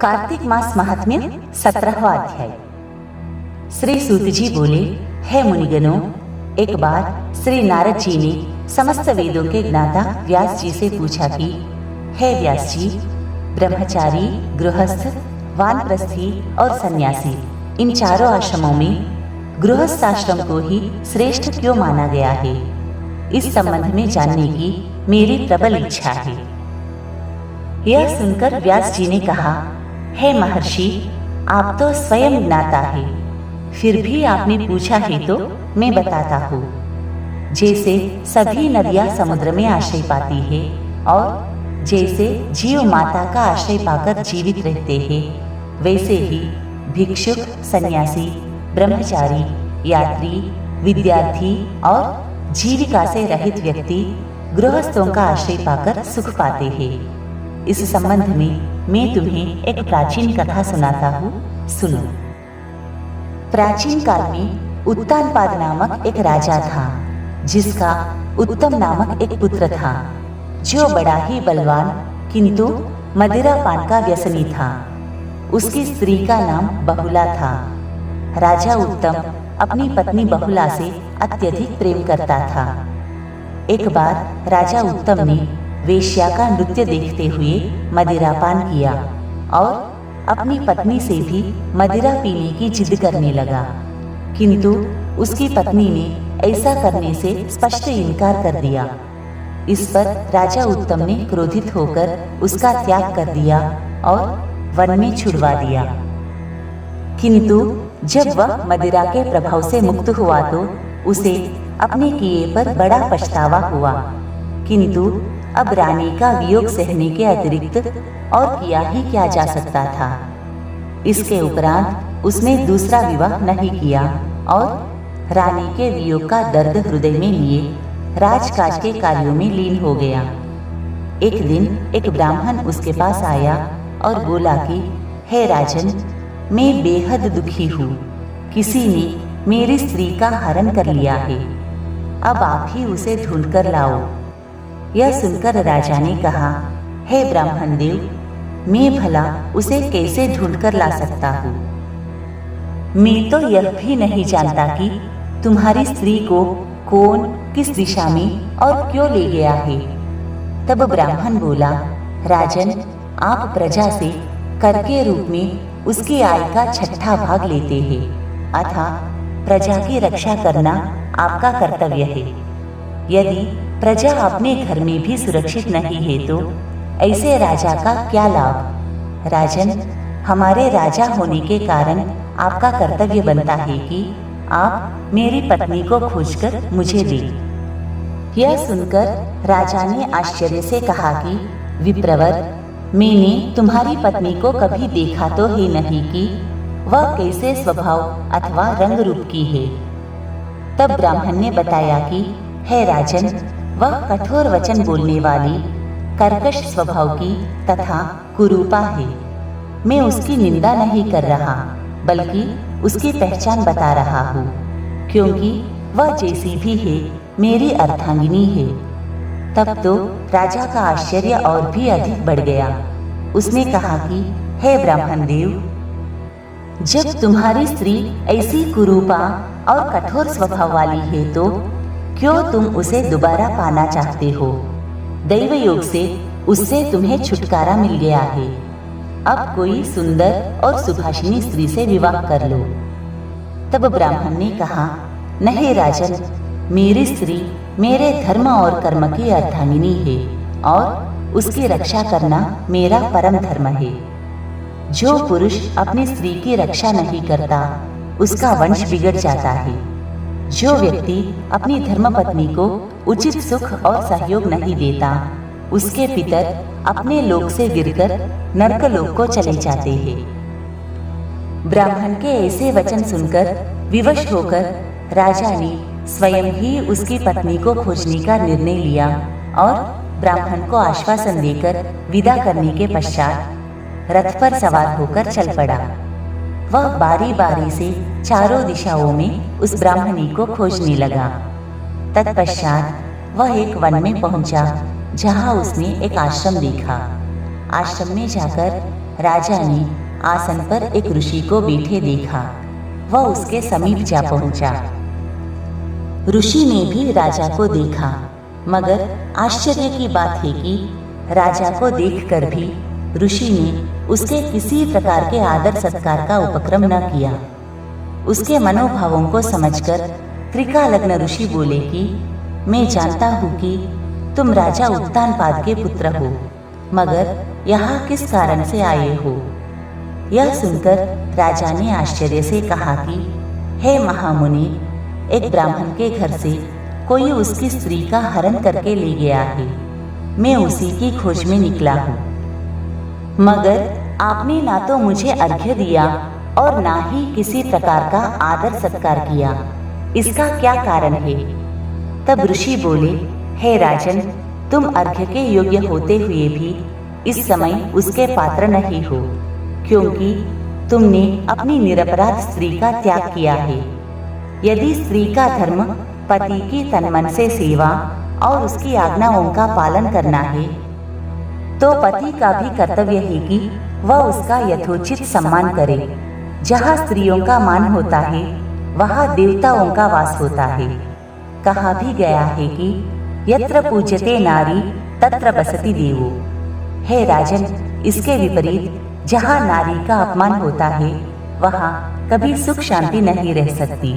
कार्तिक मास महात्म्य 17वां अध्याय। श्री सूत जी बोले, हे मुनिगणों, एक बार श्री नारद जी ने समस्त वेदों के ज्ञाता व्यास जी से पूछा कि हे व्यास जी, ब्रह्मचारी, गृहस्थ, वानप्रस्थी और सन्यासी, इन चारों आश्रमों में गृहस्थ आश्रम को ही श्रेष्ठ क्यों माना गया है? इस संबंध में जानने की मेरी प्रबल इच्छा है। यह सुनकर व्यास जी ने कहा, हे महर्षि, आप तो स्वयं ज्ञाता है, फिर भी आपने पूछा है तो मैं बताता हूँ। जैसे सभी नदियाँ समुद्र में आश्रय पाती है और जैसे जीव माता का आश्रय पाकर जीवित रहते हैं, वैसे ही भिक्षुक, सन्यासी, ब्रह्मचारी, यात्री, विद्यार्थी और जीविका से रहित व्यक्ति गृहस्थों का आश्रय पाकर सुख पाते हैं। इस संबंध में मैं तुम्हें एक प्राचीन कथा सुनाता हूँ, सुनो। प्राचीन काल में उत्तानपाद नामक एक राजा था, जिसका उत्तम नामक एक पुत्र था, जो बड़ा ही बलवान किंतु मदिरा पान का व्यसनी था। उसकी स्त्री का नाम बहुला था। राजा उत्तम अपनी पत्नी बहुला से अत्यधिक प्रेम करता था। एक बार राजा उत्तम ने वेश्या का नृत्य देखते हुए मदिरापान किया और अपनी पत्नी से भी मदिरा पीने की जिद करने लगा, किंतु उसकी पत्नी ने ऐसा करने से स्पष्ट इनकार कर दिया। इस पर राजा उत्तम ने क्रोधित होकर उसका त्याग कर दिया और वन में छुड़वा दिया। किंतु जब वह मदिरा के प्रभाव से मुक्त हुआ तो उसे अपने किए पर बड़ा पछतावा हुआ, किंतु अब रानी का वियोग सहने के अतिरिक्त और किया ही क्या जा सकता था। इसके उपरांत उसने दूसरा विवाह नहीं किया और रानी के वियोग का दर्द हृदय में लिए राजकाज के कार्यों में लीन हो गया। एक दिन एक ब्राह्मण उसके पास आया और बोला कि हे राजन, मैं बेहद दुखी हूँ। किसी ने मेरी स्त्री का हरण कर लिया है, अब आप ही उसे ढूंढ कर लाओ। यह सुनकर राजा ने कहा, हे ब्राह्मण देव, मैं भला उसे कैसे ढूंढ कर ला सकता हूँ? मैं तो यह भी नहीं जानता कि तुम्हारी स्त्री को कौन किस दिशा में और क्यों ले गया है। तब ब्राह्मण बोला, राजन, आप प्रजा से कर के रूप में उसकी आय का 6वां भाग लेते हैं, अतः प्रजा की रक्षा करना आपका कर्तव्य है। यदि प्रजा अपने घर में भी सुरक्षित नहीं है तो ऐसे राजा का क्या लाभ? राजन, हमारे राजा होने के कारण आपका कर्तव्य बनता है कि आप मेरी पत्नी को खोजकर मुझे दें। यह सुनकर राजा ने आश्चर्य से कहा कि विप्रवर, मैंने तुम्हारी पत्नी को कभी देखा तो है नहीं कि वह कैसे स्वभाव अथवा रंग रूप की है। तब ब्राह्मण ने बताया कि हे राजन, वह कठोर वचन बोलने वाली, कर्कश स्वभाव की तथा कुरूपा है। मैं उसकी निंदा नहीं कर रहा, बल्कि उसकी पहचान बता रहा हूँ, क्योंकि वह जैसी भी है मेरी अर्धांगिनी है। तब तो राजा का आश्चर्य और भी अधिक बढ़ गया। उसने कहा कि हे ब्राह्मण देव, जब तुम्हारी स्त्री ऐसी कुरूपा और कठोर स्वभाव वाली है तो क्यों तुम उसे दोबारा पाना चाहते हो? दैव योग से उससे तुम्हें छुटकारा मिल गया है। अब कोई सुंदर और सुभाषिनी स्त्री से विवाह कर लो। तब ब्राह्मण ने कहा, नहीं राजन, मेरी स्त्री मेरे धर्म और कर्म की अर्धांगिनी है और उसकी रक्षा करना मेरा परम धर्म है। जो पुरुष अपनी स्त्री की रक्षा नहीं करता, उसका वंश बिगड़ जाता है। जो व्यक्ति अपनी धर्मपत्नी को उचित सुख और सहयोग नहीं देता, उसके पितर अपने लोक से गिरकर नरक लोक को चले जाते हैं। ब्राह्मण के ऐसे वचन सुनकर विवश होकर राजा ने स्वयं ही उसकी पत्नी को खोजने का निर्णय लिया और ब्राह्मण को आश्वासन देकर विदा करने के पश्चात रथ पर सवार होकर चल पड़ा। वह बारी बारी से चारों दिशाओं में उस ब्राह्मणी को खोजने लगा। तत्पश्चात वह एक वन में पहुंचा, जहां उसने एक आश्रम देखा। आश्रम में जाकर राजा ने आसन पर एक ऋषि को बैठे देखा। वह उसके समीप जा पहुंचा। ऋषि ने भी राजा को देखा, मगर आश्चर्य की बात है कि राजा को देखकर भी ऋषि ने उसके किसी प्रकार के आदर सत्कार का उपक्रम न किया। उसके मनोभावों को समझकर त्रिकालग्न ऋषि बोले कि मैं जानता हूँ कि तुम राजा उत्तानपाद के पुत्र हो, मगर यहाँ किस कारण से आए हो? यह सुनकर राजा ने आश्चर्य से कहा कि हे महामुनि, एक ब्राह्मण के घर से कोई उसकी स्त्री का हरण करके ले गया है। मैं उसी की खोज में निकला हूँ, मगर आपने ना तो मुझे अर्घ्य दिया और ना ही किसी प्रकार का आदर सत्कार किया। इसका क्या कारण है? तब ऋषि बोले, हे राजन, तुम अर्घ्य के योग्य होते हुए भी इस समय उसके पात्र नहीं हो, क्योंकि तुमने अपनी निरपराध स्त्री का त्याग किया है। यदि स्त्री का धर्म पति की तन-मन से सेवा और उसकी आज्ञाओं का पालन करना है, तो पति का भी कर्तव्य है कि वह उसका यथोचित सम्मान करे। जहाँ स्त्रियों का मान होता है, वहाँ देवताओं का वास होता है। कहा भी गया है कि यत्र पूज्यते नारी तत्र बसति देवो। हे राजन, इसके विपरीत जहाँ नारी का अपमान होता है, वहाँ कभी सुख शांति नहीं रह सकती।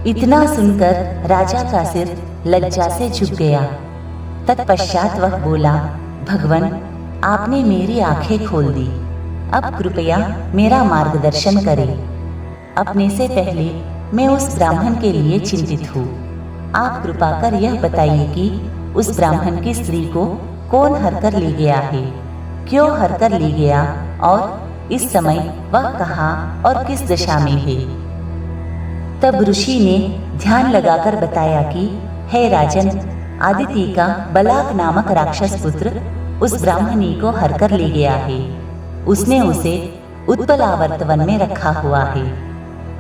इतना सुनकर राजा का सिर लज्जा से झुक गया। तत्पश्चात वह बोला, भगवन, आपने मेरी आंखें खोल दी। अब कृपया मेरा मार्गदर्शन करें। अपने से पहले मैं उस ब्राह्मण के लिए चिंतित हूँ। आप कृपा कर यह बताइए कि उस ब्राह्मण की स्त्री को कौन हरकर ले गया है, क्यों हरकर ले गया और इस समय वह कहाँ और किस दशा में है? तब ऋषि ने ध्यान लगाकर बताया कि हे राजन, आदिति का बलाक नामक राक्षस पुत्र उस ब्राह्मणी को हरकर ले गया है। उसने उसे उत्पलावर्त वन में रखा हुआ है।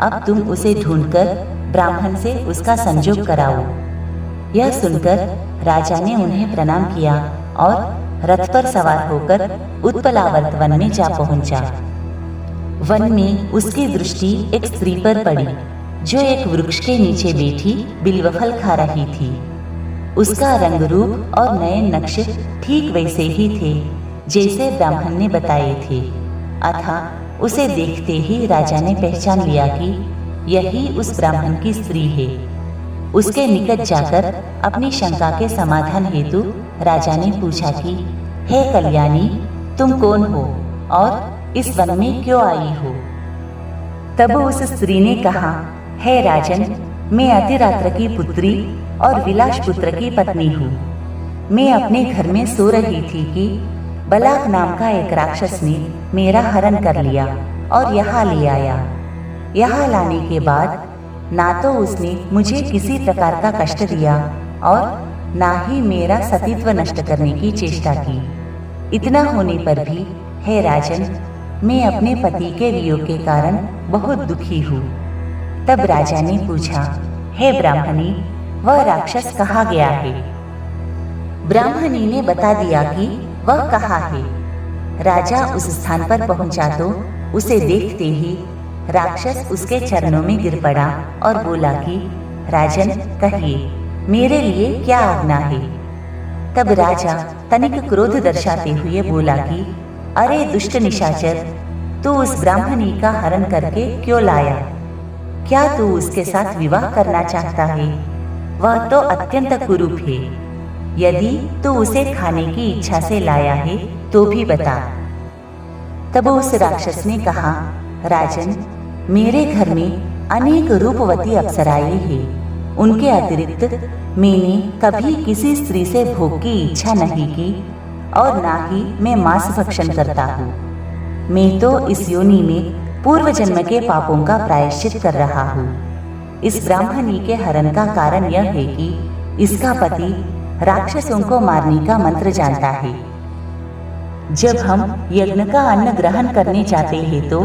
अब तुम उसे ढूंढकर ब्राह्मण से उसका संजोग कराओ। यह सुनकर राजा ने उन्हें प्रणाम किया और रथ पर सवार होकर उत्पलावर्त वन में जा पहुंचा। वन में उसकी दृष्टि एक स्त्री पर पड़ी, जो एक वृक्ष के नीचे बैठी बिल्वफल खा रही थी। उसका रंग रूप और नयन नक्श ठीक वैसे ही थे जैसे ब्राह्मण ने बताए थे। अतः उसे देखते ही राजा ने पहचान लिया कि यही उस ब्राह्मण की स्त्री है। उसके निकट जाकर अपनी शंका के समाधान हेतु राजा ने पूछा कि हे कल्याणी, तुम कौन हो और इस वन में क्यों आई हो? तब उस स्त्री ने कहा, हे राजन, मैं अतिरात्र की पुत्री और विलास पुत्र की पत्नी हूँ। मैं अपने घर में सो रही थी कि बलाक नाम का एक राक्षस ने मेरा हरण कर लिया और यहाँ ले आया। यहाँ लाने के बाद ना तो उसने मुझे किसी प्रकार का कष्ट दिया और ना ही मेरा सतीत्व नष्ट करने की चेष्टा की। इतना होने पर भी हे राजन, मैं अपने पति के वियोग के कारण बहुत दुखी हूँ। तब राजा ने पूछा, हे ब्राह्मणी, वह राक्षस कहाँ गया है? ब्राह्मणी ने बता दिया कि वह कहाँ है। राजा उस स्थान पर पहुंचा तो उसे देखते ही राक्षस उसके चरणों में गिर पड़ा और बोला कि राजन, कहिए, मेरे लिए क्या आज्ञा है? तब राजा तनिक क्रोध दर्शाते हुए बोला कि अरे दुष्ट निशाचर, तू उस ब्राह्मणी का हरण करके क्यों लाया? क्या तू उसके साथ विवाह करना चाहता है? वह तो अत्यंत कुरूप है। यदि तू उसे खाने की इच्छा से लाया है तो भी बता। तब उस राक्षस ने कहा, राजन, मेरे घर में अनेक रूपवती अप्सराएं हैं। उनके अतिरिक्त मैंने कभी किसी स्त्री से भोग की इच्छा नहीं की और ना ही मैं मांस भक्षण करता हूँ। मैं तो इस योनि में पूर्व जन्म के पापों का प्रायश्चित कर रहा हूँ। इस ब्राह्मणी के हरण का कारण यह है कि इसका पति राक्षसों को मारने का मंत्र जानता है। जब हम यज्ञ का अन्न ग्रहण करने जाते हैं तो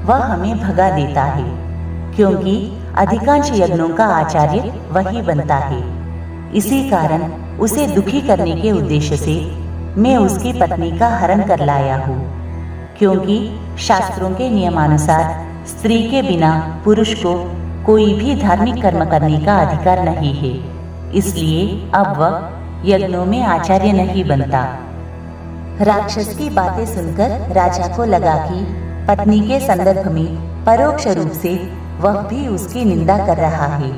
वह हमें भगा देता है, क्योंकि अधिकांश यज्ञों का आचार्य वही बनता है। इसी कारण उसे दुखी करने के उद्देश्य से मैं उसकी पत्नी का हरण कर लाया हूँ, क्योंकि शास्त्रों के नियमानुसार स्त्री के बिना पुरुष को कोई भी धार्मिक कर्म करने का अधिकार नहीं है। इसलिए अब वह यज्ञों में आचार्य नहीं बनता। राक्षस की बातें सुनकर राजा को लगा कि पत्नी के संदर्भ में परोक्ष रूप से वह भी उसकी निंदा कर रहा है।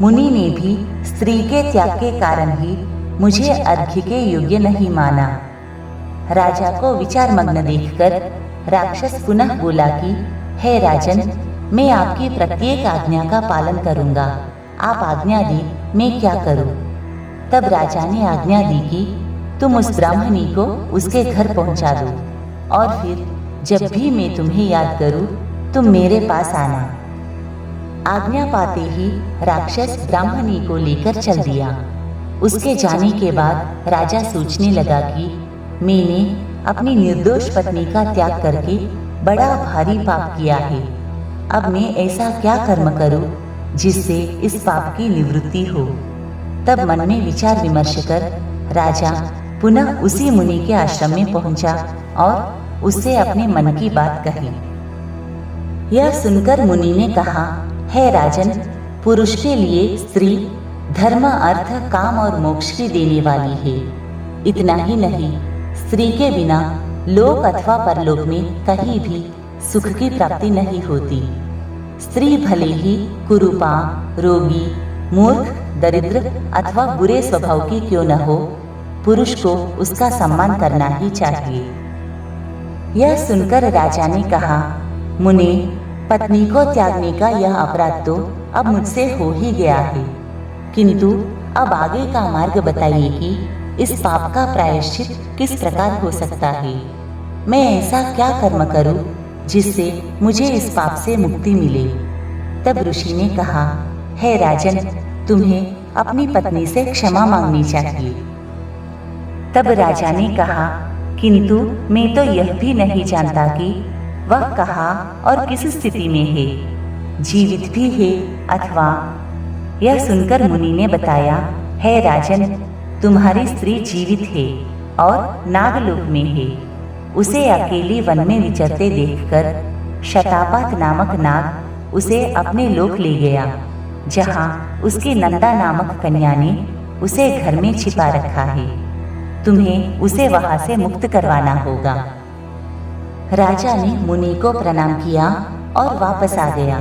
मुनि ने भी स्त्री के त्याग के कारण ही मुझे अर्घ्य के योग्य नहीं माना। राजा को विचार मग्न देखकर राक्षस पुनः बोला कि हे राजन, मैं आपकी प्रत्येक आज्ञा का पालन करूंगा। आप आज्ञा दी, मैं क्या करूं? तब राजा ने आज्ञा दी कि तुम उस ब्राह्मणी को उसके घर पहुंचा दो, और फिर जब भी मैं तुम्हें याद करूं, तुम मेरे पास आना। आज्ञा पाते ही राक्षस ब्राह्मणी को लेकर चल दिया। उसके जाने के बाद राजा सोचने लगा कि मैंने अपनी निर्दोष पत्नी का त्याग करके बड़ा भारी पाप किया है। अब मैं ऐसा क्या कर्म करूं जिससे इस पाप की निवृत्ति हो? तब मन में विचार विमर्श कर राजा पुनः उसी मुनि के आश्रम में पहुंचा और उससे अपने मन की बात कही। यह सुनकर मुनि ने कहा, हे राजन, पुरुष के लिए स्त्री धर्म, अर्थ, काम और मोक्ष की देने वाली है। इतना ही नहीं, स्त्री के बिना लोक अथवा परलोक में कहीं भी सुख की प्राप्ति नहीं होती। स्त्री भले ही कुरूपा, रोगी, मूर्ख, दरिद्र अथवा बुरे स्वभाव की क्यों न हो, पुरुष को उसका सम्मान करना ही चाहिए। यह सुनकर राजा ने कहा, मुने, पत्नी को त्यागने का यह अपराध तो अब मुझसे हो ही गया है, किंतु अब आगे का मार्ग बताइए कि इस पाप का प्रायश्चित किस प्रकार हो सकता है। मैं ऐसा क्या कर्म करूं जिससे मुझे इस पाप से मुक्ति मिले? तब ऋषि ने कहा, हे राजन, तुम्हें अपनी पत्नी से क्षमा मांगनी चाहिए। तब राजा ने कहा, किंतु मैं तो यह भी नहीं जानता कि वह कहाँ और किस स्थिति में है, जीवित भी है अथवा। यह सुनकर मुनि ने बताया, हे राजन, तुम्हारी स्त्री जीवित है और नागलोक में है। उसे अकेली वन में विचरते देखकर शतापात नामक नाग उसे अपने लोक ले गया, जहाँ उसकी नंदा नामक कन्या ने उसे घर में छिपा रखा है। तुम्हें उसे वहां से मुक्त करवाना होगा। राजा ने मुनि को प्रणाम किया और वापस आ गया।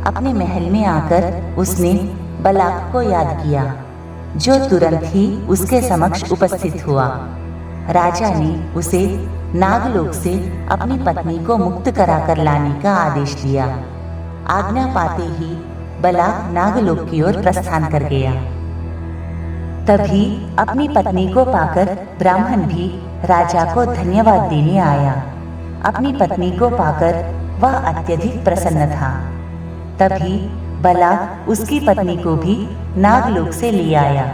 अपने महल में आकर उसने बलाक को याद किया, जो तुरंत ही उसके समक्ष उपस्थित हुआ। राजा ने उसे नागलोक से अपनी पत्नी को मुक्त कराकर लाने का आदेश दिया। आज्ञा पाते ही बलाक नागलोक की ओर प्रस्थान कर गया। तभी अपनी पत्नी को पाकर ब्राह्मण भी राजा को धन्यवाद देने आया। अपनी पत्नी को पाकर वह अत्यधिक प्रसन्न था। तभी बलाक उसकी पत्नी को भी नागलोक से ले आया,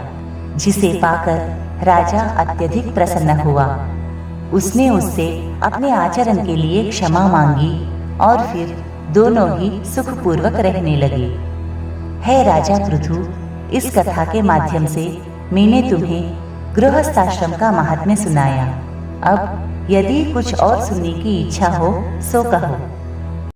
जिसे पाकर राजा अत्यधिक प्रसन्न हुआ। उसने उससे अपने आचरण के लिए क्षमा मांगी और फिर दोनों ही सुखपूर्वक रहने लगे। हे राजा पृथु, इस कथा के माध्यम से मैंने तुम्हें गृहस्थाश्रम का महात्म्य सुनाया। अब यदि कुछ और सुनने की इच्छा हो सो कहो।